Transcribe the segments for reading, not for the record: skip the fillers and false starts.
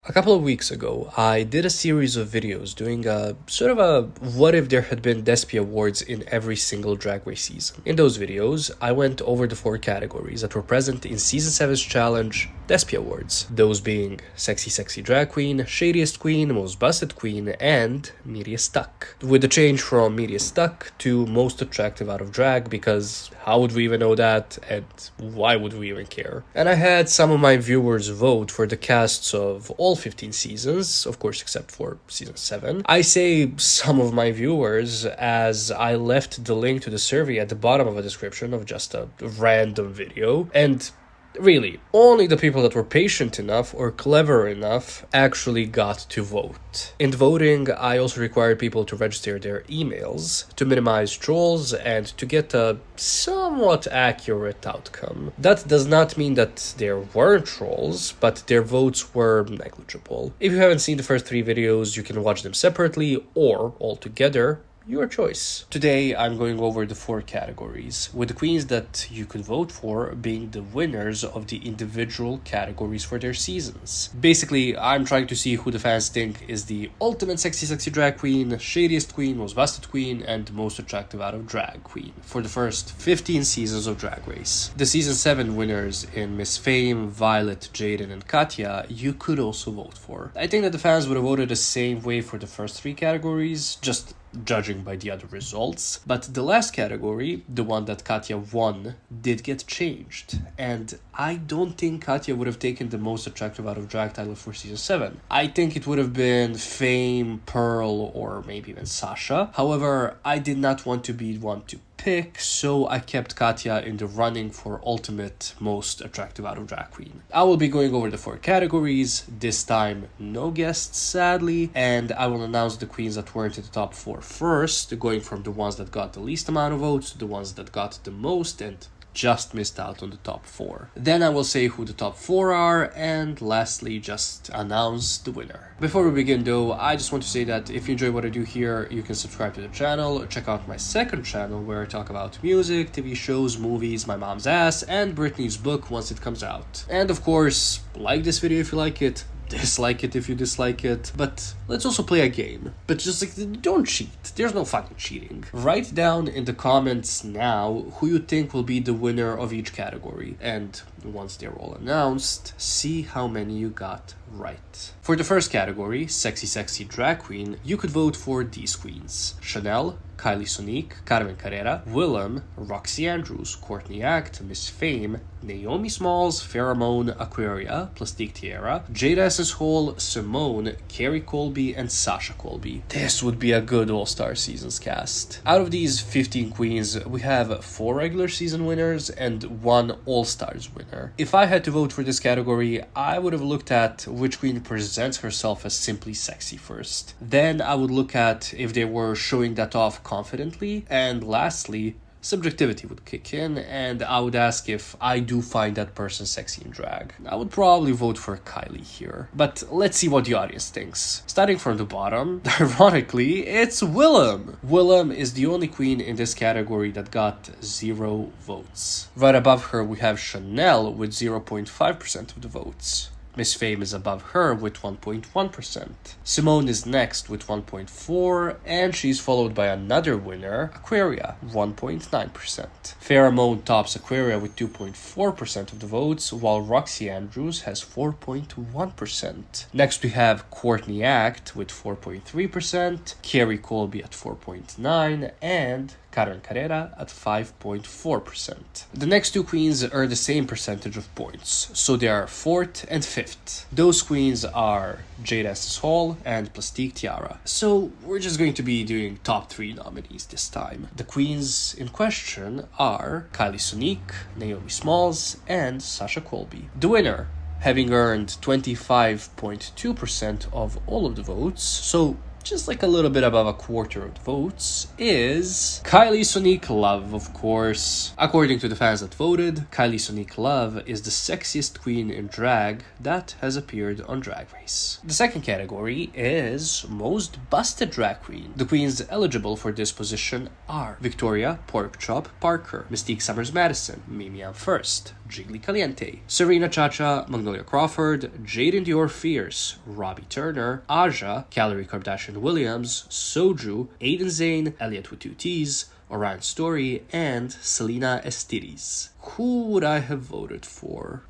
A couple of weeks ago, I did a series of videos doing a sort of a what if there had been DESPY awards in every single Drag Race season. In those videos, I went over the 4 categories that were present in Season 7's challenge DESPY Awards, those being Sexy Drag Queen, Shadiest Queen, Most Busted Queen, and Media Stuck. With the change from Media Stuck to Most Attractive Out of Drag, because how would we even know that, and why would we even care? And I had some of my viewers vote for the casts of all 15 seasons, of course except for Season 7. I say some of my viewers as I left the link to the survey at the bottom of a description of just a random video, and really, only the people that were patient enough or clever enough actually got to vote. In the voting, I also required people to register their emails to minimize trolls and to get a somewhat accurate outcome. That does not mean that there weren't trolls, but their votes were negligible. If you haven't seen the first 3 videos, you can watch them separately or all together. Your choice. Today, I'm going over the 4 categories, with the queens that you could vote for being the winners of the individual categories for their seasons. Basically, I'm trying to see who the fans think is the ultimate sexy drag queen, shadiest queen, most busted queen, and most attractive out of drag queen for the first 15 seasons of Drag Race. The Season 7 winners in Miss Fame, Violet, Jaden, and Katya, you could also vote for. I think that the fans would have voted the same way for the first 3 categories, just judging by the other results, but the last category, the one that Katya won, did get changed, and I don't think Katya would have taken the most attractive out of drag title for Season 7. I think it would have been Fame, Pearl, or maybe even Sasha. However, I did not want to be one to pick, so I kept Katya in the running for ultimate most attractive out of drag queen. I will be going over the 4 categories, this time no guests sadly, and I will announce the queens that weren't in the top 4 first, going from the ones that got the least amount of votes to the ones that got the most and just missed out on the top 4. Then I will say who the top 4 are, and lastly just announce the winner. Before we begin though, I just want to say that if you enjoy what I do here, you can subscribe to the channel, check out my second channel where I talk about music, TV shows, movies, my mom's ass, and Britney's book once it comes out. And of course, like this video if you like it, dislike it if you dislike it, but let's also play a game. But just don't cheat. There's no fucking cheating. Write down in the comments now who you think will be the winner of each category, and once they're all announced, see how many you got right. For the first category, sexy drag queen, you could vote for these queens: Chanel, Kylie, Sonique, Carmen Carrera, Willem, Roxy Andrews, Courtney Act, Miss Fame, Naomi Smalls, Pheromone, Aquaria, Plastique Tiara, Jada Essence Hall, Simone, Carrie Colby, and Sasha Colby. This would be a good All-Star Seasons cast. Out of these 15 queens, we have 4 regular season winners and 1 All-Stars winner. If I had to vote for this category, I would have looked at which queen presents herself as simply sexy first. Then I would look at if they were showing that off confidently, and lastly, subjectivity would kick in, and I would ask if I do find that person sexy in drag. I would probably vote for Kylie here, but let's see what the audience thinks. Starting from the bottom, ironically, it's Willem. Willem is the only queen in this category that got 0 votes. Right above her, we have Chanel with 0.5% of the votes. Miss Fame is above her with 1.1%. Simone is next with 1.4%, and she's followed by another winner, Aquaria, 1.9%. Pheromone tops Aquaria with 2.4% of the votes, while Roxy Andrews has 4.1%. Next we have Courtney Act with 4.3%, Carrie Colby at 4.9%, and Carmen Carrera at 5.4%. The next 2 queens earn the same percentage of points, so they are 4th and 5th. Those queens are Jada Essence Hall and Plastique Tiara. So we're just going to be doing top 3 nominees this time. The queens in question are Kylie, Sonique, Naomi Smalls, and Sasha Colby. The winner, having earned 25.2% of all of the votes, so just like a little bit above a quarter of the votes, is Kylie Sonique Love, of course. According to the fans that voted, Kylie Sonique Love is the sexiest queen in drag that has appeared on Drag Race. The second category is Most Busted Drag Queen. The queens eligible for this position are Victoria Porkchop Parker, Mystique Summers Madison, Mimi Imfurst, Jiggly Caliente, Serena Chacha, Magnolia Crawford, Jaden Dior Fierce, Robbie Turner, Aja, Calorie Kardashian Williams, Soju, Aiden Zane, Elliot with 2Ts, Orion Story, and Selena Estides. Who would I have voted for?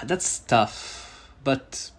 That's tough, but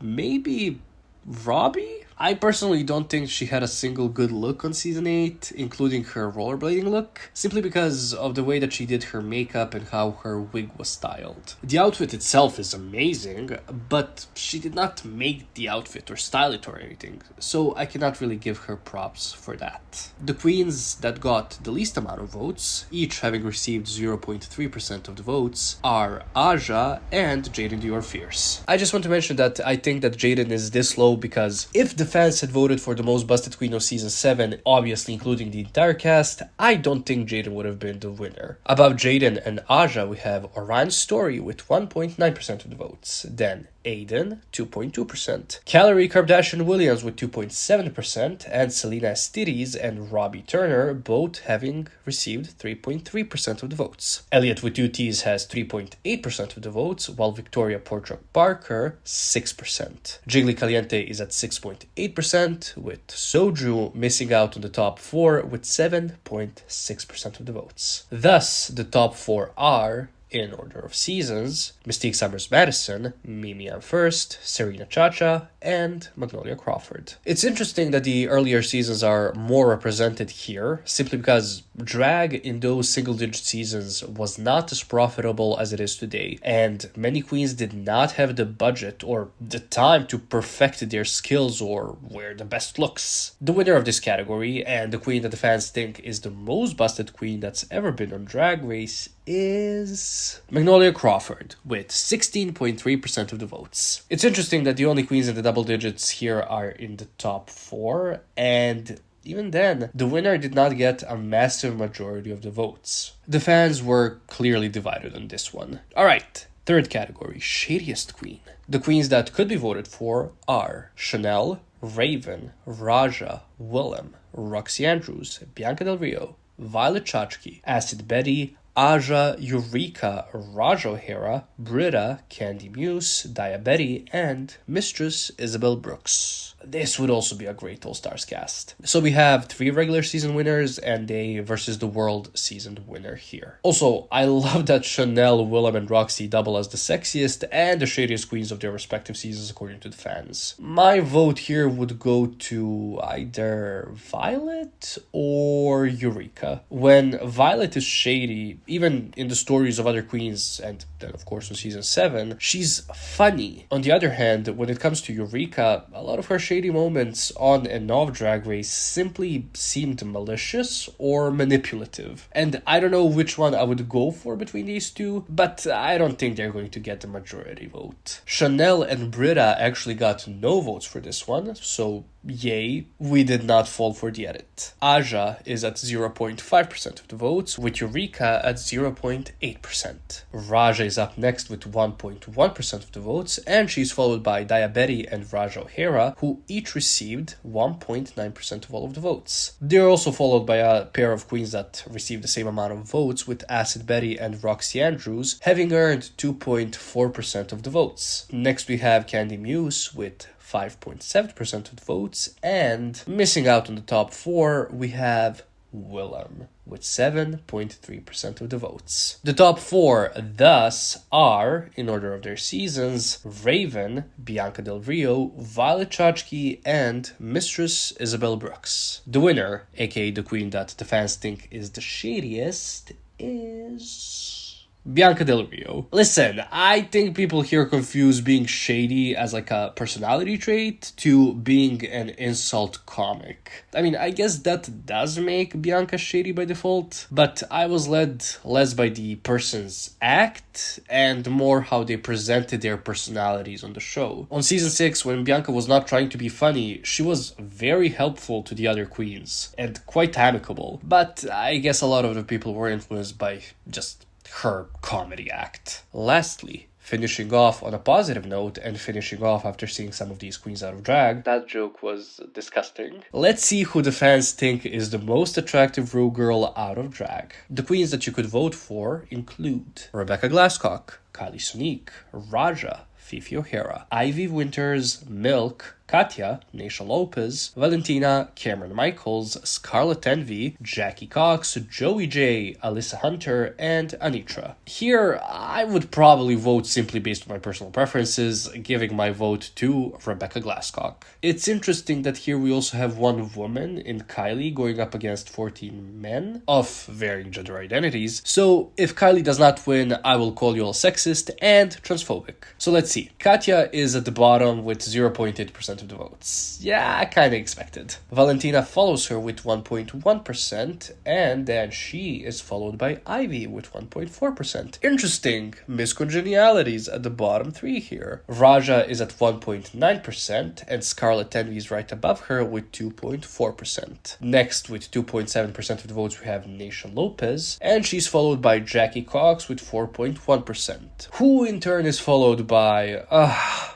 maybe Robbie? I personally don't think she had a single good look on season 8, including her rollerblading look, simply because of the way that she did her makeup and how her wig was styled. The outfit itself is amazing, but she did not make the outfit or style it or anything, so I cannot really give her props for that. The queens that got the least amount of votes, each having received 0.3% of the votes, are Aja and Jaden Dior Fierce. I just want to mention that I think that Jaden is this low because if the fans had voted for the most busted queen of season 7, obviously including the entire cast, I don't think Jaden would have been the winner. Above Jaden and Aja, we have Orion Story with 1.9% of the votes. Then Aiden, 2.2%. Calorie Kardashian Williams with 2.7%, and Selena Estides and Robbie Turner both having received 3.3% of the votes. Elliot with 2Ts has 3.8% of the votes, while Victoria Portruck Barker, 6%. Jiggly Caliente is at 6.8%, with Soju missing out on the top 4 with 7.6% of the votes. Thus, the top 4 are, in order of seasons, Mystique Summers Madison, Mimi Imfurst, Serena Chacha, and Magnolia Crawford. It's interesting that the earlier seasons are more represented here, simply because drag in those single-digit seasons was not as profitable as it is today, and many queens did not have the budget or the time to perfect their skills or wear the best looks. The winner of this category, and the queen that the fans think is the most busted queen that's ever been on Drag Race, is Magnolia Crawford with 16.3% of the votes. It's interesting that the only queens in the double digits here are in the top 4, and even then, the winner did not get a massive majority of the votes. The fans were clearly divided on this one. Alright, third category, Shadiest Queen. The queens that could be voted for are Chanel, Raven, Raja, Willem, Roxy Andrews, Bianca Del Rio, Violet Chachki, Acid Betty, Aja, Eureka, Raj O'Hara, Britta, Candy Muse, Diabetti, and Mistress Isabelle Brooks. This would also be a great All-Stars cast. So we have 3 regular season winners and a versus the world season winner here. Also, I love that Chanel, Willem, and Roxy double as the sexiest and the shadiest queens of their respective seasons according to the fans. My vote here would go to either Violet or Eureka. When Violet is shady, even in the stories of other queens, and then of course in season 7, she's funny. On the other hand, when it comes to Eureka, a lot of her shady moments on and off Drag Race simply seemed malicious or manipulative. And I don't know which one I would go for between these two, but I don't think they're going to get the majority vote. Chanel and Britta actually got no votes for this one, so yay, we did not fall for the edit. Aja is at 0.5% of the votes, with Eureka at 0.8%. Raja is up next with 1.1% of the votes, and she's followed by Diabetti and Raj O'Hara, who each received 1.9% of all of the votes. They're also followed by a pair of queens that received the same amount of votes, with Acid Betty and Roxy Andrews having earned 2.4% of the votes. Next we have Candy Muse with 5.7% of the votes, and missing out on the top 4, we have Willem with 7.3% of the votes. The top 4 thus are, in order of their seasons, Raven, Bianca Del Rio, Violet Chachki, and Mistress Isabelle Brooks. The winner, aka the queen that the fans think is the shadiest, is Bianca Del Rio. Listen, I think people here confuse being shady as like a personality trait to being an insult comic. I mean, I guess that does make Bianca shady by default, but I was led less by the person's act and more how they presented their personalities on the show. On season 6, when Bianca was not trying to be funny, she was very helpful to the other queens and quite amicable, but I guess a lot of the people were influenced by just her comedy act. Lastly, finishing off on a positive note and finishing off after seeing some of these queens out of drag. That joke was disgusting. Let's see who the fans think is the most attractive Ru girl out of drag. The queens that you could vote for include Rebecca Glasscock, Kylie Sonique, Raja, Fifi O'Hara, Ivy Winters, Milk, Katya, Naysha Lopez, Valentina, Cameron Michaels, Scarlet Envy, Jackie Cox, Joey J, Alyssa Hunter, and Anetra. Here, I would probably vote simply based on my personal preferences, giving my vote to Rebecca Glasscock. It's interesting that here we also have one woman in Kylie going up against 14 men of varying gender identities, so if Kylie does not win, I will call you all sexist and transphobic. So let's see. Katya is at the bottom with 0.8% of the votes. Yeah, kinda expected. Valentina follows her with 1.1%, and then she is followed by Ivy with 1.4%. Interesting miscongenialities at the bottom three here. Raja is at 1.9%, and Scarlet Envy is right above her with 2.4%. Next, with 2.7% of the votes, we have Naysha Lopez, and she's followed by Jackie Cox with 4.1%. Who in turn is followed by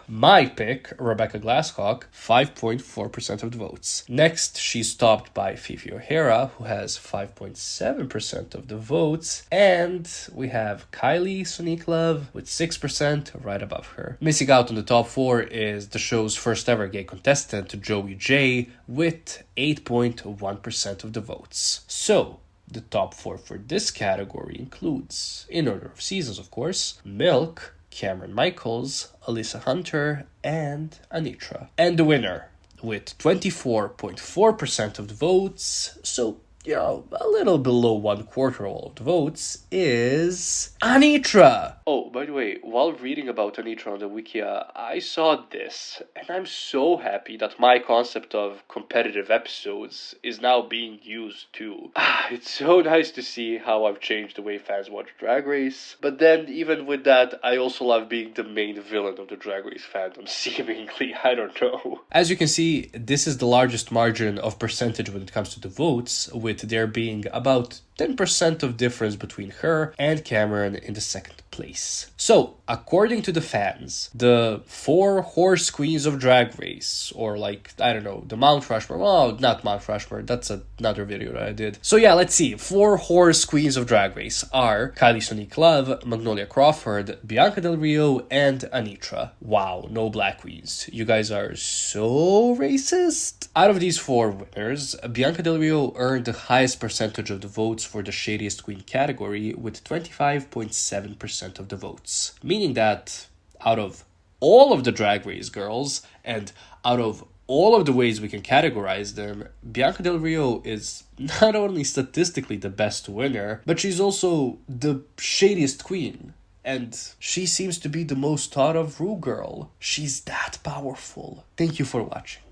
my pick, Rebecca Glasscock, 5.4% of the votes. Next, she's topped by Fifi O'Hara, who has 5.7% of the votes. And we have Kylie Sonique Love with 6% right above her. Missing out on the top 4 is the show's first ever gay contestant, Joey J, with 8.1% of the votes. So, the top 4 for this category includes, in order of seasons of course, Milk, Cameron Michaels, Alyssa Hunter, and Anetra. And the winner, with 24.4% of the votes, so, a little below 1/4 of all of the votes, is Anetra. Oh, by the way, while reading about Anetra on the Wikia, I saw this, and I'm so happy that my concept of competitive episodes is now being used too. It's so nice to see how I've changed the way fans watch Drag Race, but then even with that, I also love being the main villain of the Drag Race fandom, seemingly, I don't know. As you can see, this is the largest margin of percentage when it comes to the votes, with there being about 10% of difference between her and Kameron in the second place. So, according to the fans, the 4 horse queens of Drag Race, or the Mount Rushmore, well, not Mount Rushmore, that's another video that I did. So yeah, let's see, 4 horse queens of Drag Race are Kylie Sonique Love, Magnolia Crawford, Bianca Del Rio, and Anetra. Wow, no black queens. You guys are so racist. Out of these 4 winners, Bianca Del Rio earned the highest percentage of the votes for the Shadiest Queen category with 25.7% of the votes. Meaning that out of all of the Drag Race girls and out of all of the ways we can categorize them, Bianca Del Rio is not only statistically the best winner, but she's also the shadiest queen. And she seems to be the most thought of Ru girl. She's that powerful. Thank you for watching.